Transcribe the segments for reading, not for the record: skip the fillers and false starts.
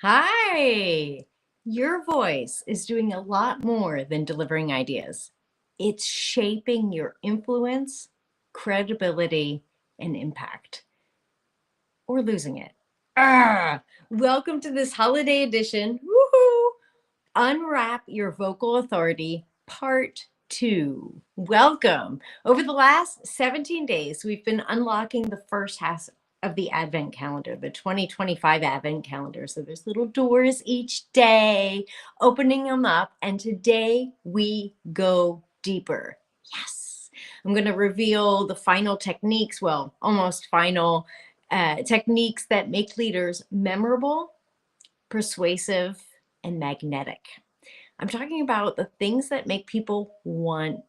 Hi. Your voice is doing a lot more than delivering ideas. It's shaping your influence, credibility, and impact, or losing it. Welcome to this holiday edition. Woohoo! Unwrap Your Vocal Authority, Part 2. Welcome. Over the last 17 days, we've been unlocking the first half of the Advent calendar, the 2025 Advent calendar. So there's little doors each day, opening them up. And today we go deeper. Yes. I'm going to reveal the final techniques, well, almost final techniques that make leaders memorable, persuasive, and magnetic. I'm talking about the things that make people want,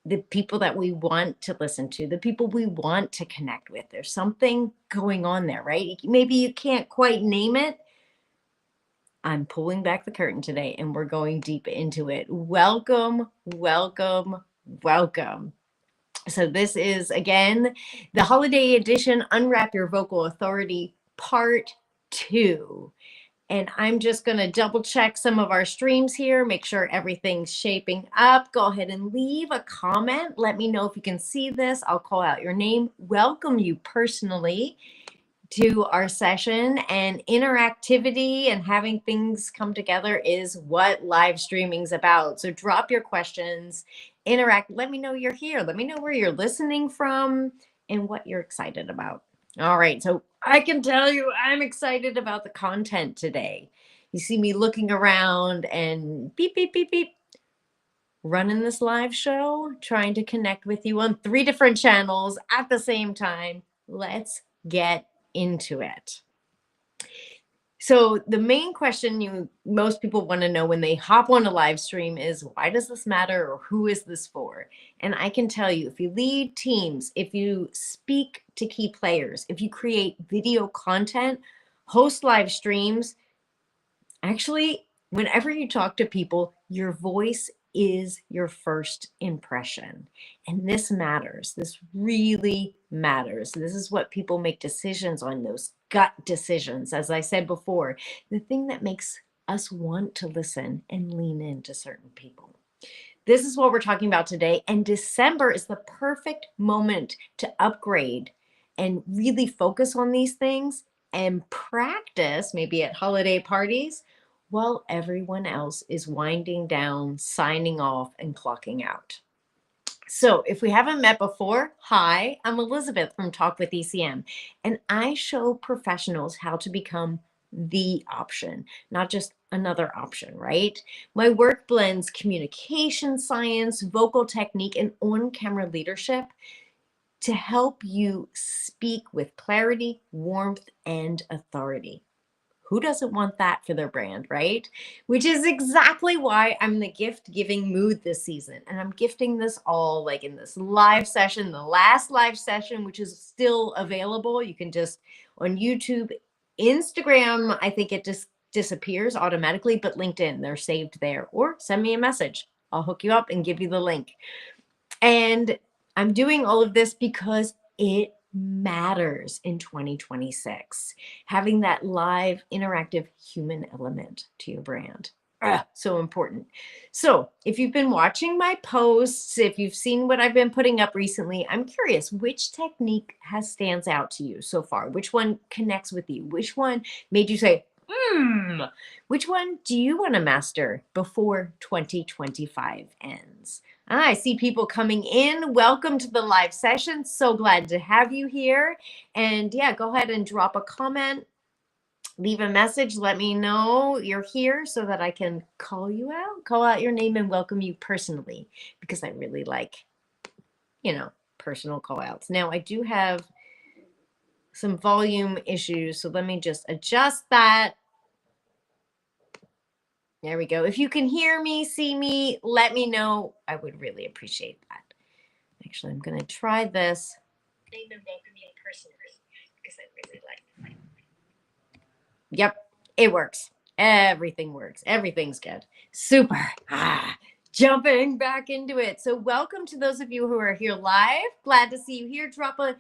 the people that we want to listen to, the people we want to connect with. There's something going on there, right? Maybe you can't quite name it. I'm pulling back the curtain today and we're going deep into it. Welcome, welcome, welcome. So this is, again, the holiday edition, Unwrap Your Vocal Authority, Part 2. And I'm just going to double check some of our streams here, make sure everything's shaping up. Go ahead and leave a comment. Let me know if you can see this. I'll call out your name, welcome you personally to our session. And interactivity and having things come together is what live streaming's about. So drop your questions, interact. Let me know you're here. Let me know where you're listening from and what you're excited about. All right, so I can tell you I'm excited about the content today. You see me looking around and beep, beep, beep, beep, running this live show, trying to connect with you on 3 different channels at the same time. Let's get into it. So the main question most people want to know when they hop on a live stream is, why does this matter, or who is this for? And I can tell you, if you lead teams, if you speak to key players, if you create video content, host live streams, actually, whenever you talk to people, your voice is your first impression. And this matters. This really matters. This is what people make decisions on, those gut decisions. As I said before, the thing that makes us want to listen and lean into certain people. This is what we're talking about today. And December is the perfect moment to upgrade and really focus on these things and practice, maybe at holiday parties, while everyone else is winding down, signing off, and clocking out. So if we haven't met before, hi, I'm Elizabeth from Talk with ECM, and I show professionals how to become the option, not just another option, right? My work blends communication science, vocal technique, and on-camera leadership to help you speak with clarity, warmth, and authority. Who doesn't want that for their brand, right? Which is exactly why I'm in the gift giving mood this season. And I'm gifting this all like in this live session, the last live session, which is still available. You can just on YouTube, Instagram, I think it just disappears automatically, but LinkedIn, they're saved there. Or send me a message. I'll hook you up and give you the link. And I'm doing all of this because it matters in 2026. Having that live, interactive human element to your brand. So important. So if you've been watching my posts, if you've seen what I've been putting up recently, I'm curious, which technique stands out to you so far? Which one connects with you? Which one made you say, which one do you want to master before 2025 ends? I see people coming in. Welcome to the live session. So glad to have you here. And yeah, go ahead and drop a comment, leave a message. Let me know you're here so that I can call you out, call out your name and welcome you personally, because I really like, personal call outs. Now I do have some volume issues, so let me just adjust that. There we go. If you can hear me, see me, let me know. I would really appreciate that. Actually, I'm going to try this. Name and welcome you personally, because I really like it. Yep, it works. Everything works. Everything's good. Super. Jumping back into it. So welcome to those of you who are here live. Glad to see you here. Drop a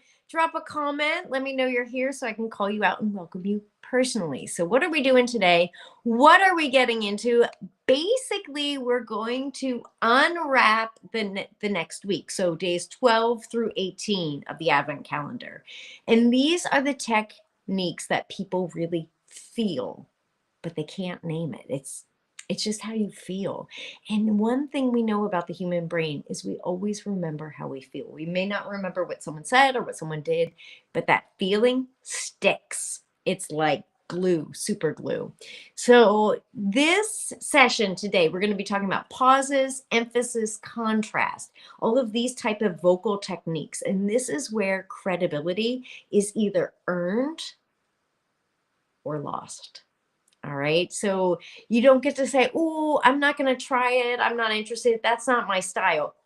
comment. Let me know you're here so I can call you out and welcome you personally. So what are we doing today? What are we getting into? Basically, we're going to unwrap the next week. So days 12 through 18 of the Advent calendar. And these are the techniques that people really feel, but they can't name it. It's just how you feel. And one thing we know about the human brain is we always remember how we feel. We may not remember what someone said or what someone did, but that feeling sticks. It's like glue, super glue. So this session today, we're going to be talking about pauses, emphasis, contrast, all of these type of vocal techniques. And this is where credibility is either earned or lost. All right. So you don't get to say, oh, I'm not going to try it. I'm not interested. That's not my style.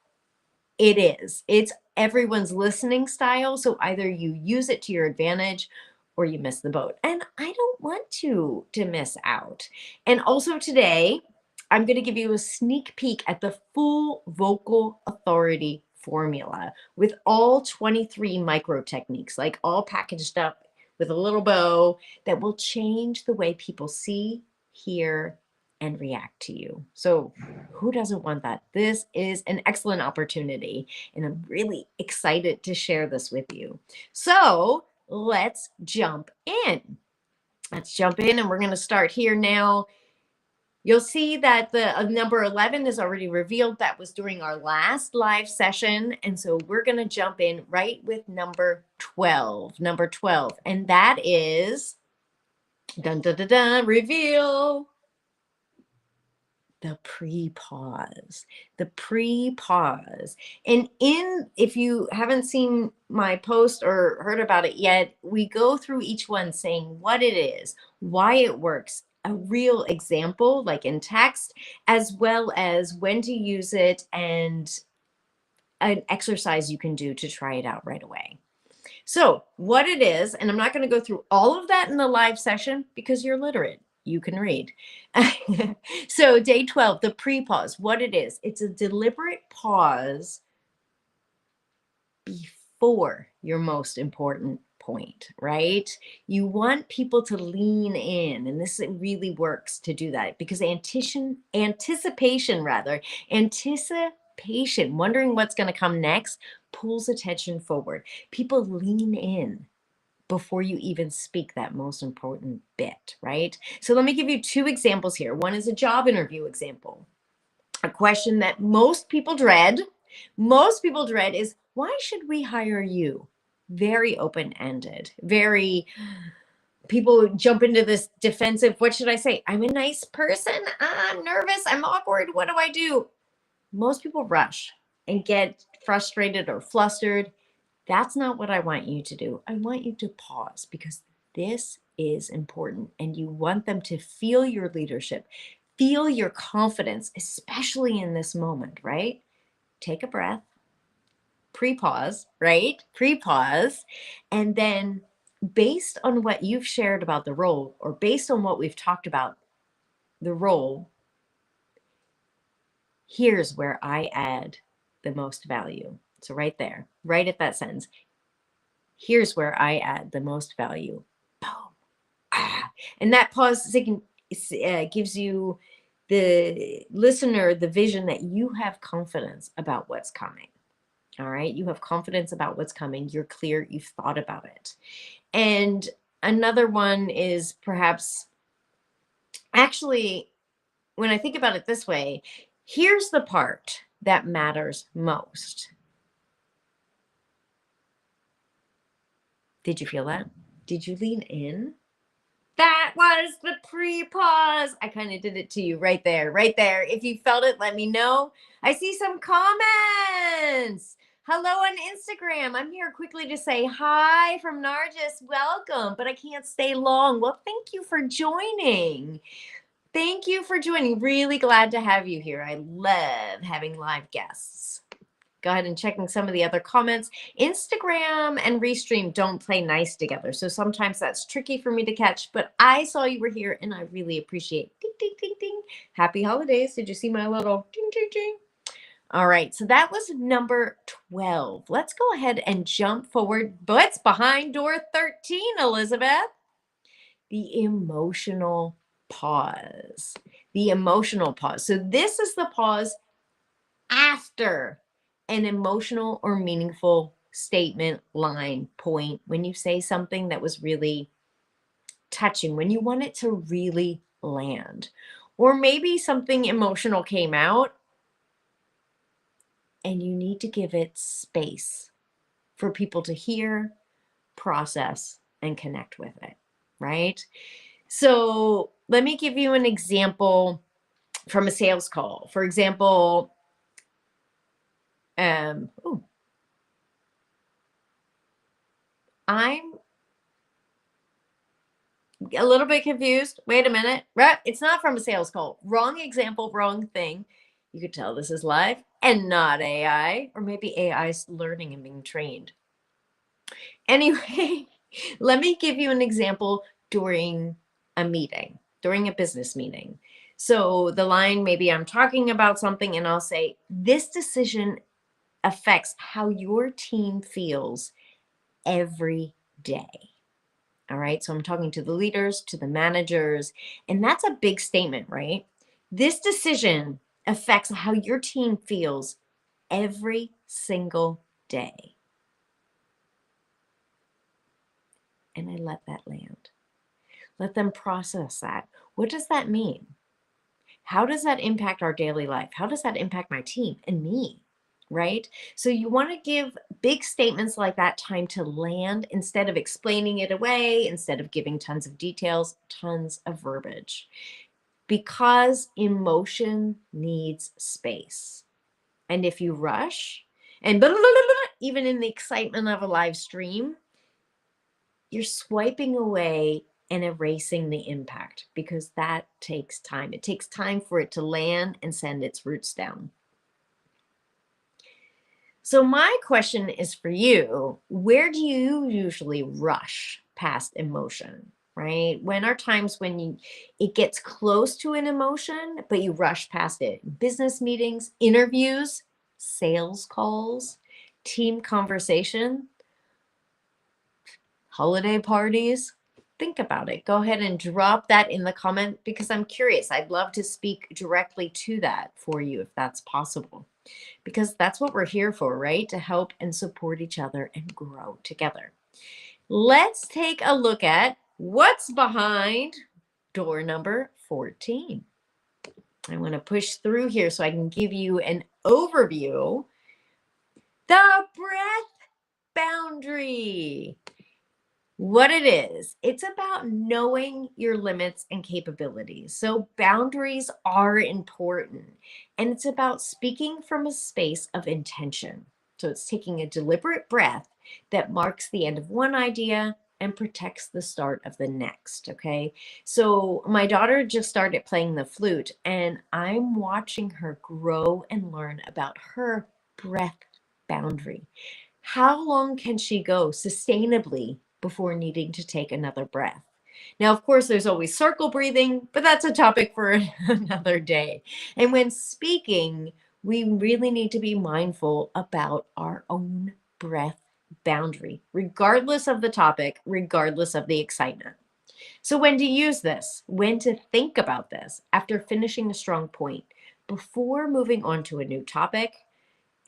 It is. It's everyone's listening style. So either you use it to your advantage or you miss the boat. And I don't want to miss out. And also today, I'm going to give you a sneak peek at the full vocal authority formula with all 23 micro techniques, like all packaged up with a little bow that will change the way people see, hear, and react to you. So who doesn't want that? This is an excellent opportunity, and I'm really excited to share this with you. So let's jump in. Let's jump in, and we're going to start here now. You'll see that the number 11 is already revealed. That was during our last live session. And so we're going to jump in right with number 12. Number 12. And that is, dun, dun, dun, dun, reveal. The pre-pause, the pre-pause. And if you haven't seen my post or heard about it yet, we go through each one saying what it is, why it works, a real example like in text, as well as when to use it and an exercise you can do to try it out right away. So what it is, and I'm not going to go through all of that in the live session because you're literate. You can read. So day 12, the pre-pause, what it is, it's a deliberate pause before your most important point, right? You want people to lean in, and this really works to do that because anticipation, wondering what's going to come next, pulls attention forward. People lean in before you even speak that most important bit, right? So let me give you two examples here. One is a job interview example. A question that most people dread is, why should we hire you? Very open-ended, very, people jump into this defensive, what should I say? I'm a nice person, I'm nervous, I'm awkward, what do I do? Most people rush and get frustrated or flustered. That's not what I want you to do. I want you to pause because this is important and you want them to feel your leadership, feel your confidence, especially in this moment, right? Take a breath, pre-pause, right? Pre-pause. And then based on what you've shared about the role or based on what we've talked about the role, here's where I add the most value. So right there, right at that sentence, here's where I add the most value. Boom. Ah. And that pause gives you, the listener, the vision that you have confidence about what's coming. All right. You have confidence about what's coming. You're clear. You've thought about it. And another one is perhaps, actually, when I think about it this way, here's the part that matters most. Did you feel that? Did you lean in? That was the pre-pause. I kind of did it to you right there, right there. If you felt it, let me know. I see some comments. Hello on Instagram. I'm here quickly to say hi from Nargis. Welcome, but I can't stay long. Well, thank you for joining. Thank you for joining. Really glad to have you here. I love having live guests. Go ahead and checking some of the other comments. Instagram and Restream don't play nice together, so sometimes that's tricky for me to catch, but I saw you were here and I really appreciate. Ding, ding, ding, ding. Happy holidays. Did you see my little ding, ding, ding? All right, so that was number 12. Let's go ahead and jump forward. What's behind door 13, Elizabeth? The emotional pause. The emotional pause. So this is the pause after an emotional or meaningful statement, line, point, when you say something that was really touching, when you want it to really land. Or maybe something emotional came out and you need to give it space for people to hear, process, and connect with it, right? So let me give you an example from a sales call. For example, I'm a little bit confused. Wait a minute. Right? It's not from a sales call. Wrong example, wrong thing. You could tell this is live and not AI, or maybe AI is learning and being trained. Anyway, let me give you an example during a meeting, during a business meeting. So the line, maybe I'm talking about something and I'll say, this decision affects how your team feels every day. All right. So I'm talking to the leaders, to the managers, and that's a big statement, right? This decision affects how your team feels every single day. And I let that land. Let them process that. What does that mean? How does that impact our daily life? How does that impact my team and me? Right? So you want to give big statements like that time to land instead of explaining it away, instead of giving tons of details, tons of verbiage. Because emotion needs space. And if you rush and blah, blah, blah, blah, even in the excitement of a live stream, you're swiping away and erasing the impact because that takes time. It takes time for it to land and send its roots down. So my question is for you, where do you usually rush past emotion, right? When are times when it gets close to an emotion, but you rush past it? Business meetings, interviews, sales calls, team conversation, holiday parties. Think about it. Go ahead and drop that in the comment because I'm curious. I'd love to speak directly to that for you if that's possible. Because that's what we're here for, right? To help and support each other and grow together. Let's take a look at what's behind door number 14. I want to push through here so I can give you an overview. The breath boundary. What it is, it's about knowing your limits and capabilities. So boundaries are important, and it's about speaking from a space of intention. So it's taking a deliberate breath that marks the end of one idea and protects the start of the next. Okay. So my daughter just started playing the flute, and I'm watching her grow and learn about her breath boundary. How long can she go sustainably before needing to take another breath? Now, of course, there's always circle breathing, but that's a topic for another day. And when speaking, we really need to be mindful about our own breath boundary, regardless of the topic, regardless of the excitement. So when to use this, when to think about this after finishing a strong point, before moving on to a new topic,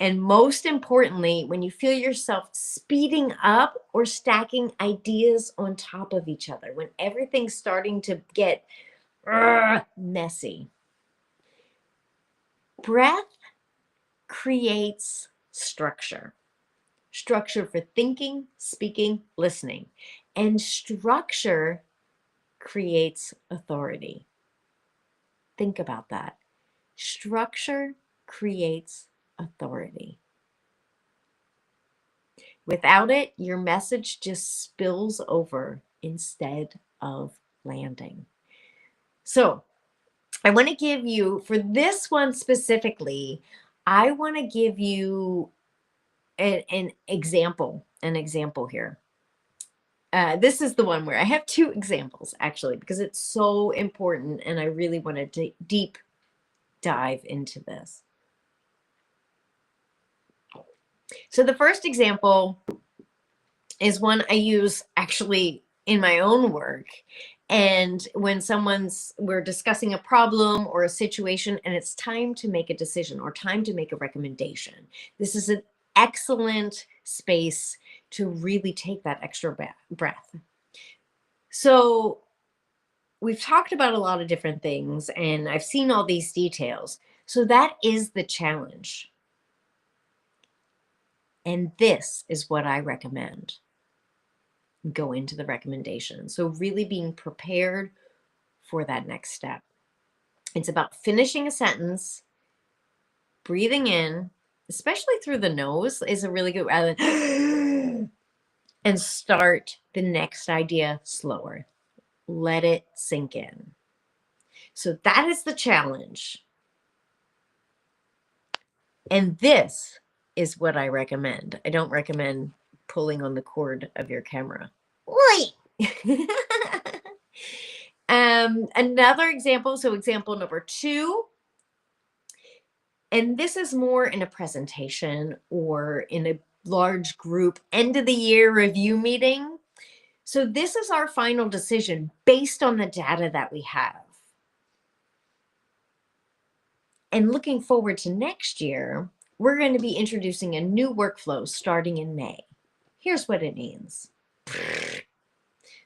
and most importantly, when you feel yourself speeding up or stacking ideas on top of each other, when everything's starting to get messy. Breath creates structure. Structure for thinking, speaking, listening. And structure creates authority. Think about that. Structure creates authority. Without it, your message just spills over instead of landing. So I want to give you, for this one specifically, I want to give you an example here. This is the one where I have two examples, actually, because it's so important and I really want to deep dive into this. So the first example is one I use actually in my own work. And when we're discussing a problem or a situation and it's time to make a decision or time to make a recommendation, this is an excellent space to really take that extra breath. So we've talked about a lot of different things and I've seen all these details. So that is the challenge. And this is what I recommend. Go into the recommendation. So really being prepared for that next step. It's about finishing a sentence, breathing in, especially through the nose is a really good, rather than and start the next idea slower. Let it sink in. So that is the challenge. And this is what I recommend. I don't recommend pulling on the cord of your camera. Oi! Another example, so example number 2, and this is more in a presentation or in a large group end of the year review meeting. So this is our final decision based on the data that we have. And looking forward to next year, we're going to be introducing a new workflow starting in May. Here's what it means.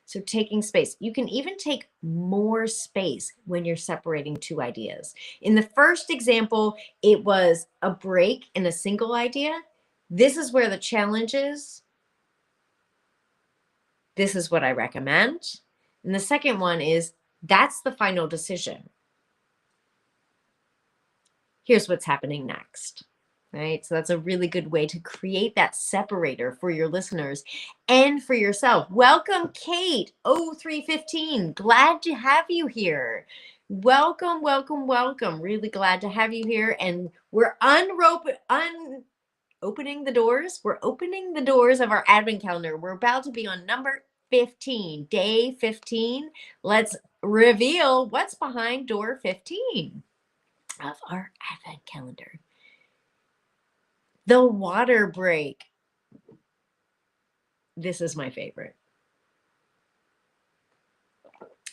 So taking space. You can even take more space when you're separating two ideas. In the first example, it was a break in a single idea. This is where the challenge is. This is what I recommend. And the second one is that's the final decision. Here's what's happening next. Right? So that's a really good way to create that separator for your listeners and for yourself. Welcome, Kate, 0315. Glad to have you here. Welcome, welcome, welcome. Really glad to have you here. And we're opening the doors. We're opening the doors of our advent calendar. We're about to be on number 15, day 15. Let's reveal what's behind door 15 of our advent calendar. The water break. This is my favorite.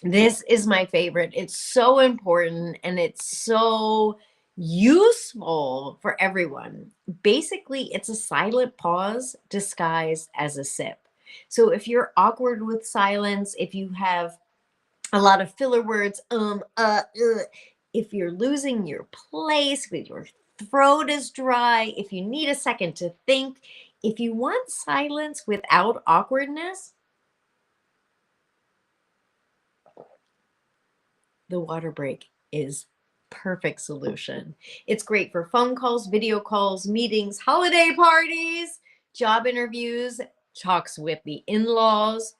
This is my favorite. It's so important and it's so useful for everyone. Basically, it's a silent pause disguised as a sip. So if you're awkward with silence, if you have a lot of filler words, if you're losing your place, if your throat is dry, if you need a second to think, if you want silence without awkwardness, the water break is perfect solution. It's great for phone calls, video calls, meetings, holiday parties, job interviews, talks with the in-laws.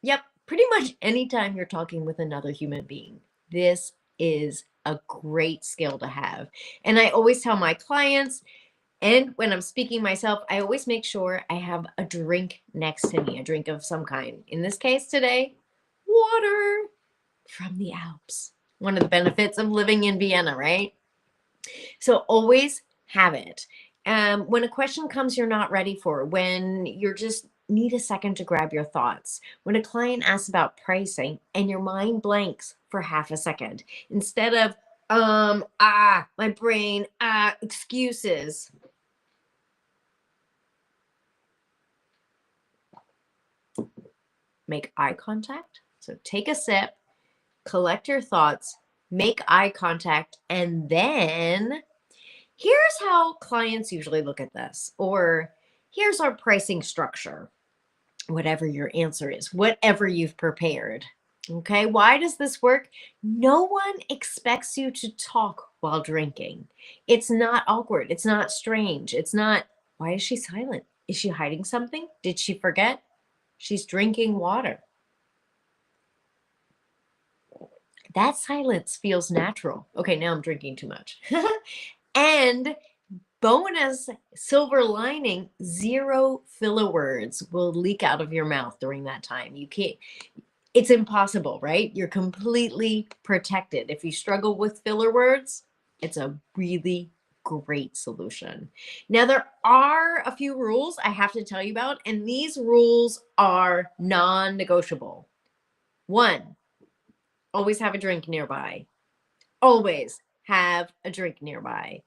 Yep, pretty much anytime you're talking with another human being. This is a great skill to have. And I always tell my clients, and when I'm speaking myself, I always make sure I have a drink next to me, a drink of some kind. In this case today, water from the Alps. One of the benefits of living in Vienna, right? So always have it. When a question comes you're not ready for, when you're just need a second to grab your thoughts, when a client asks about pricing and your mind blanks for half a second, instead of my brain, excuses. Make eye contact. So take a sip, collect your thoughts, make eye contact, and then here's how clients usually look at this, or here's our pricing structure, whatever your answer is, whatever you've prepared. Okay, why does this work? No one expects you to talk while drinking. It's not awkward. It's not strange. It's not, why is she silent? Is she hiding something? Did she forget? She's drinking water. That silence feels natural. Okay, now I'm drinking too much. And Bonus silver lining, 0 filler words will leak out of your mouth during that time. You can't, it's impossible, right? You're completely protected. If you struggle with filler words, it's a really great solution. Now, there are a few rules I have to tell you about, and these rules are non-negotiable. 1, always have a drink nearby. Always have a drink nearby.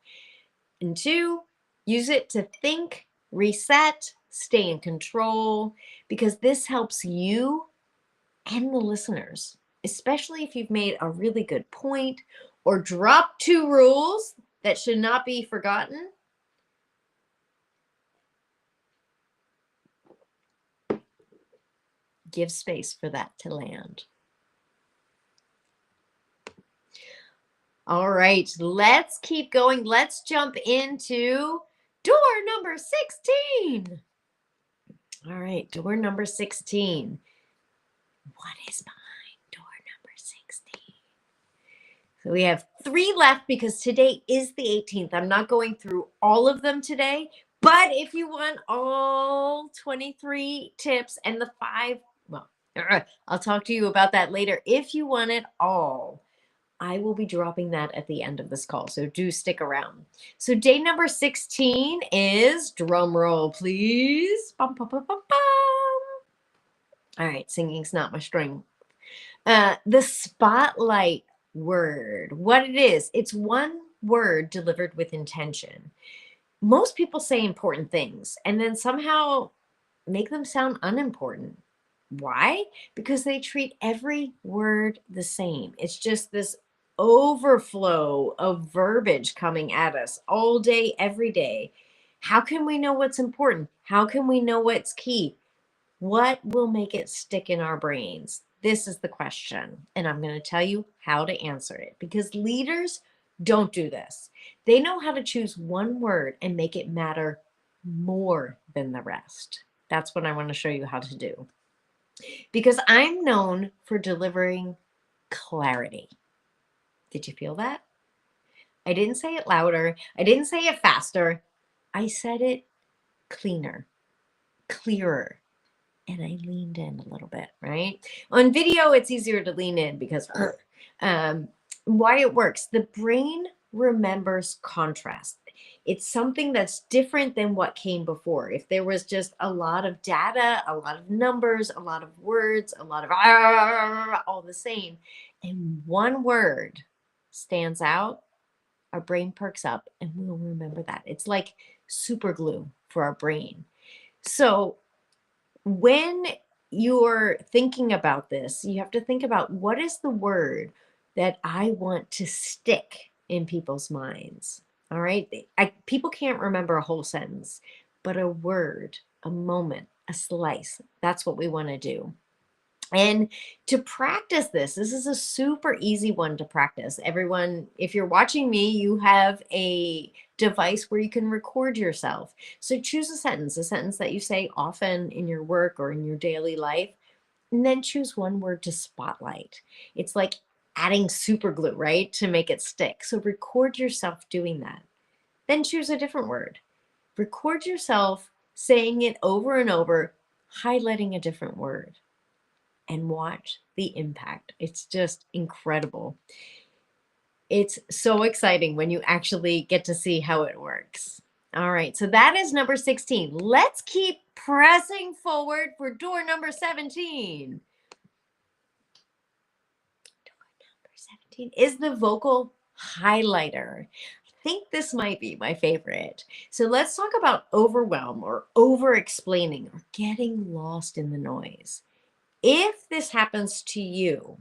And 2, use it to think, reset, stay in control, because this helps you and the listeners, especially if you've made a really good point or dropped 2 rules that should not be forgotten. Give space for that to land. All right, let's keep going. Let's jump into door number 16. All right, door number 16. What is behind door number 16? So we have 3 left because today is the 18th. I'm not going through all of them today, but if you want all 23 tips and the 5, well, I'll talk to you about that later. If you want it all, I will be dropping that at the end of this call, so do stick around. So day number 16 is, drum roll please. Bum, bum, bum, bum, bum. All right, singing's not my strength. The spotlight word, what it is, it's one word delivered with intention. Most people say important things and then somehow make them sound unimportant. Why? Because they treat every word the same. It's just this overflow of verbiage coming at us all day, every day. How can we know what's important? How can we know what's key? What will make it stick in our brains? This is the question. And I'm going to tell you how to answer it, because leaders don't do this. They know how to choose one word and make it matter more than the rest. That's what I want to show you how to do. Because I'm known for delivering clarity. Did you feel that? I didn't say it louder. I didn't say it faster. I said it cleaner, clearer. And I leaned in a little bit, right? On video, it's easier to lean in because why it works. The brain remembers contrast. It's something that's different than what came before. If there was just a lot of data, a lot of numbers, a lot of words, a lot of all the same, and one word stands out, our brain perks up and we'll remember that. It's like super glue for our brain. So when you're thinking about this, you have to think about, what is the word that I want to stick in people's minds? All right. People can't remember a whole sentence, but a word, a moment, a slice, that's what we want to do. And to practice this is a super easy one to practice. Everyone, if you're watching me, you have a device where you can record yourself. So choose a sentence that you say often in your work or in your daily life, and then choose one word to spotlight. It's like adding super glue, right? To make it stick. So record yourself doing that. Then choose a different word. Record yourself saying it over and over, highlighting a different word, and watch the impact. It's just incredible. It's so exciting when you actually get to see how it works. All right, so that is number 16. Let's keep pressing forward for door number 17. Door number 17 is the vocal highlighter. I think this might be my favorite. So let's talk about overwhelm or over-explaining or getting lost in the noise. If this happens to you,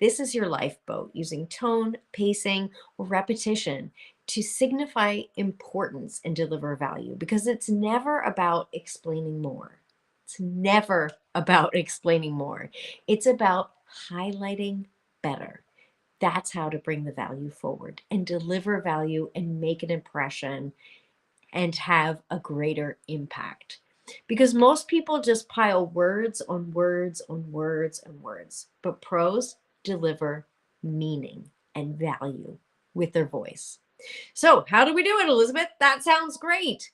this is your lifeboat, using tone, pacing, or repetition to signify importance and deliver value, because it's never about explaining more. It's never about explaining more. It's about highlighting better. That's how to bring the value forward and deliver value and make an impression and have a greater impact. Because most people just pile words on words on words and words, but pros deliver meaning and value with their voice. So how do we do it, Elizabeth? That sounds great.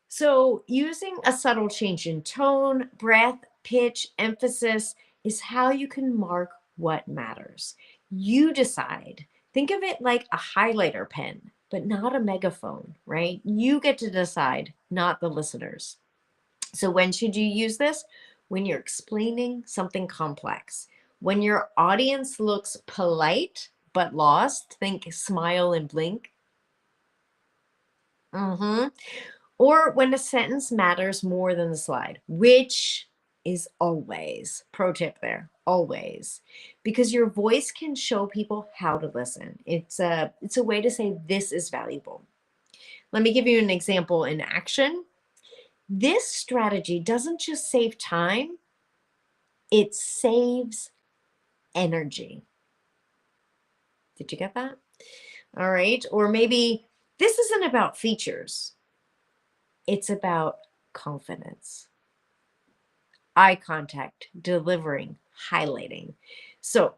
So using a subtle change in tone, breath, pitch, emphasis is how you can mark what matters. You decide. Think of it like a highlighter pen, but not a megaphone, right? You get to decide, not the listeners. So when should you use this? When you're explaining something complex. When your audience looks polite but lost, think smile and blink. Or when a sentence matters more than the slide, which is always, pro tip there, always, because your voice can show people how to listen. It's a way to say this is valuable. Let me give you an example in action. This strategy doesn't just save time, it saves energy. Did you get that? All right. Or maybe this isn't about features, it's about confidence. Eye contact, delivering, highlighting. So,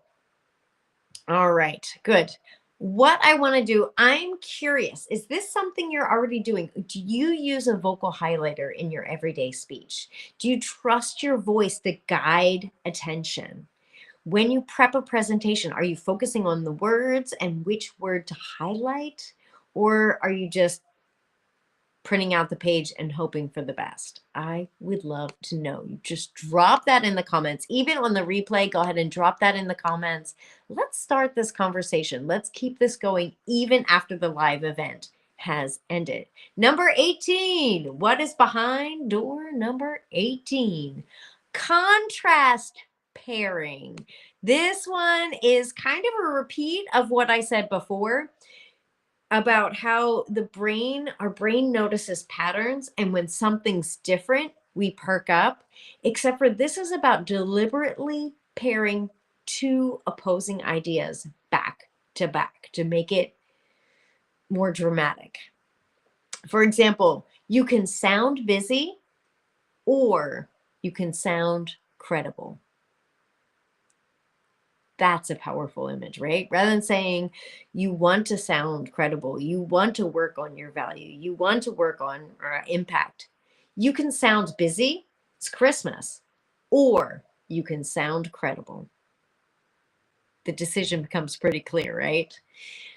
all right, good. What I want to do, I'm curious, is this something you're already doing? Do you use a vocal highlighter in your everyday speech? Do you trust your voice to guide attention? When you prep a presentation, are you focusing on the words and which word to highlight? Or are you just printing out the page and hoping for the best? I would love to know. You just drop that in the comments. Even on the replay, go ahead and drop that in the comments. Let's start this conversation. Let's keep this going even after the live event has ended. Number 18. What is behind door number 18? Contrast pairing. This one is kind of a repeat of what I said before about how our brain notices patterns, and when something's different, we perk up. Except for this is about deliberately pairing two opposing ideas back to make it more dramatic. For example, you can sound busy or you can sound credible. That's a powerful image, right? Rather than saying you want to sound credible, you want to work on your value, you want to work on impact, you can sound busy, it's Christmas, or you can sound credible. The decision becomes pretty clear, right?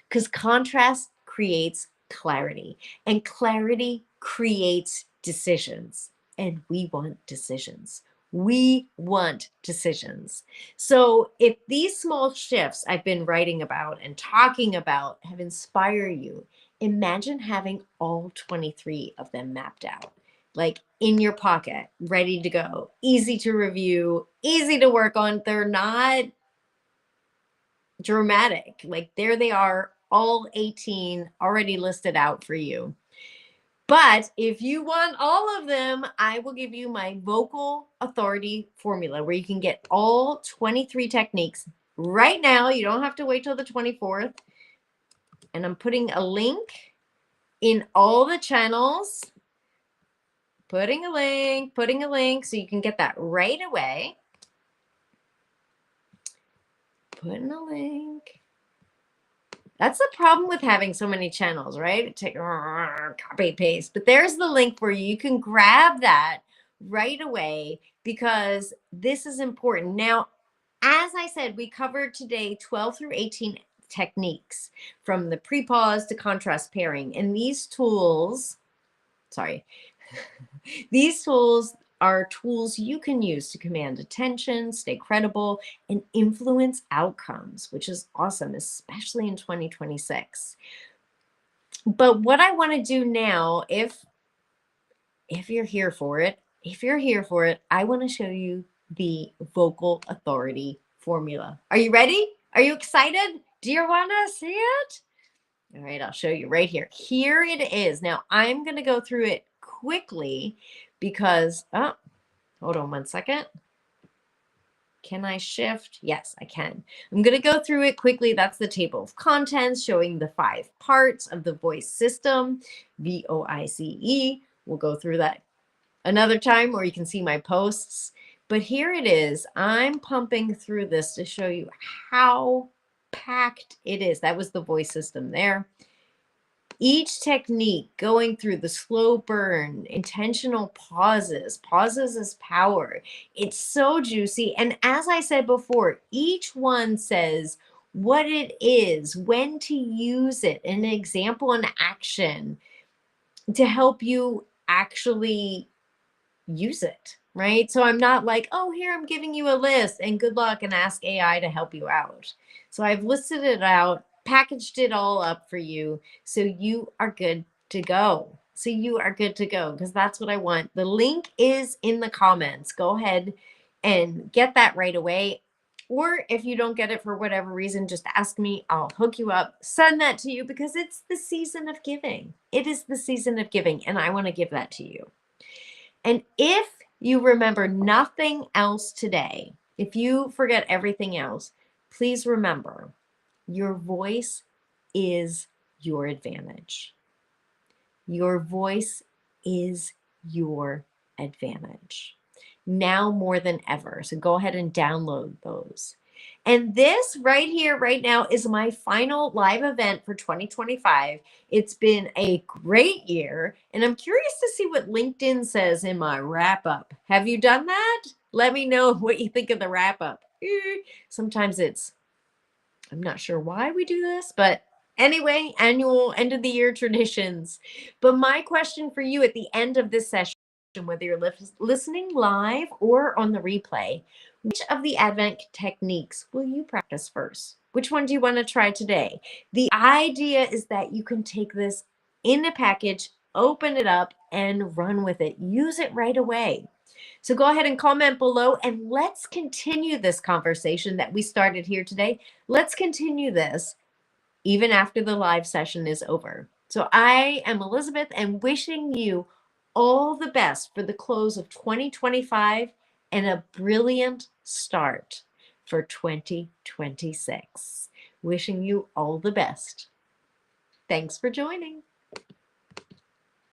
Because contrast creates clarity, and clarity creates decisions. And we want decisions. We want decisions. So, if these small shifts I've been writing about and talking about have inspired you, imagine having all 23 of them mapped out, like in your pocket, ready to go, easy to review, easy to work on. They're not dramatic. Like there they are, all 18 already listed out for you. But if you want all of them, I will give you my vocal authority formula where you can get all 23 techniques right now. You don't have to wait till the 24th. And I'm putting a link in all the channels. Putting a link so you can get that right away. Putting a link. That's the problem with having so many channels, right? Take copy paste. But there's the link for you. You can grab that right away because this is important. Now, as I said, we covered today 12 through 18 techniques from the pre-pause to contrast pairing. And these tools, these tools are tools you can use to command attention, stay credible, and influence outcomes, which is awesome, especially in 2026. But what I want to do now, if you're here for it, I want to show you the vocal authority formula. Are you ready? Are you excited? Do you want to see it? All right, I'll show you right here. Here it is. Now, I'm going to go through it quickly because, hold on one second. Can I shift? Yes, I can. I'm going to go through it quickly. That's the table of contents showing the 5 parts of the voice system, VOICE. We'll go through that another time, or you can see my posts. But here it is. I'm pumping through this to show you how packed it is. That was the voice system there. Each technique going through the slow burn, intentional pauses, pauses is power. It's so juicy. And as I said before, each one says what it is, when to use it, an example and action to help you actually use it, right? So I'm not like, oh, here, I'm giving you a list and good luck and ask AI to help you out. So I've listed it out, packaged it all up for you. So you are good to go. So you are good to go because that's what I want. The link is in the comments. Go ahead and get that right away. Or if you don't get it for whatever reason, just ask me. I'll hook you up, send that to you because it's the season of giving. It is the season of giving, and I want to give that to you. And if you remember nothing else today, if you forget everything else, please remember your voice is your advantage. Your voice is your advantage now more than ever. So go ahead and download those. And this right here, right now, is my final live event for 2025. It's been a great year, and I'm curious to see what LinkedIn says in my wrap up. Have you done that? Let me know what you think of the wrap up. Sometimes I'm not sure why we do this, but anyway, annual end of the year traditions. But my question for you at the end of this session, whether you're listening live or on the replay, which of the Advent techniques will you practice first? Which one do you want to try today? The idea is that you can take this in a package, open it up, and run with it. Use it right away. So go ahead and comment below and let's continue this conversation that we started here today. Let's continue this even after the live session is over. So I am Elizabeth and wishing you all the best for the close of 2025 and a brilliant start for 2026. Wishing you all the best. Thanks for joining.